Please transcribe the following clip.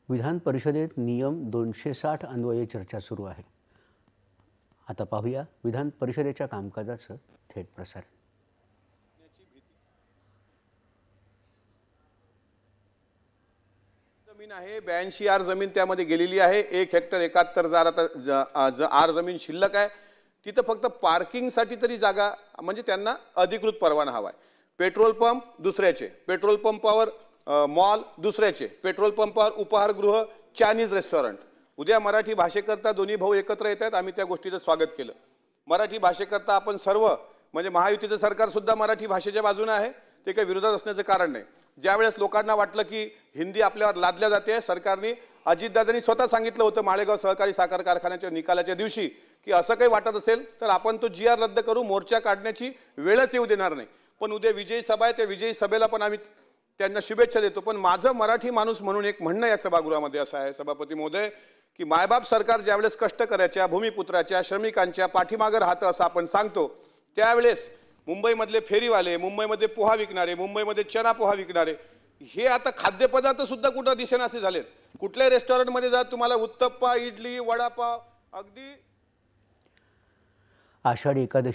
विधान परिषदेत नियम 260 अन्वये चर्चा सुरू आहे। आता पाहूया विधान परिषदेच्या कामकाजाचं थेट प्रसारण। जमीन आहे 82 आर जमीन त्यामध्ये गेलेली आहे। 1 हेक्टर 71 आर जमीन शिल्लक आहे। तिथं फक्त पार्किंगसाठी तरी जागा म्हणजे त्यांना अधिकृत परवाना हवाय। पेट्रोल पंप दुसऱ्याचे, पेट्रोल पंपावर मॉल दुसऱ्याचे, पेट्रोल पंपावर उपहारगृह, चायनीज रेस्टॉरंट। उद्या मराठी भाषेकरता दोन्ही भाऊ एकत्र येतात, आम्ही त्या गोष्टीचं स्वागत केलं। मराठी भाषेकरता आपण सर्व म्हणजे महायुतीचं सरकार सुद्धा मराठी भाषेच्या बाजूने आहे, ते काही विरोधात असण्याचं कारण नाही। ज्यावेळेस लोकांना वाटलं की हिंदी आपल्यावर लादल्या जाते, सरकारने अजितदादांनी स्वतः सांगितलं होतं माळेगाव सहकारी साखर कारखान्याच्या निकालाच्या दिवशी की असं काही वाटत असेल तर आपण तो GR रद्द करू, मोर्चा काढण्याची वेळच येऊ देणार नाही। पण उद्या विजयी सभा आहे, त्या विजयी सभेला पण आम्ही त्यांना शुभेच्छा देतो। पण माझं मराठी माणूस म्हणून एक म्हणणं या सभागृहामध्ये असं आहे सभापती महोदय की मायबाप सरकार ज्यावेळेस कष्टकऱ्याच्या, भूमिपुत्राच्या, श्रमिकांच्या पाठीमागे राहतं असं आपण सांगतो, त्यावेळेस मुंबईमधले फेरीवाले, मुंबईमध्ये पोहा विकणारे, मुंबईमध्ये चना पोहा विकणारे हे आता खाद्यपदार्थ सुद्धा कुठं दिसेनासे झालेत। कुठल्या रेस्टॉरंटमध्ये जा तुम्हाला उत्तप्पा, इडली, वडापाव अगदी आषाढी एकादशी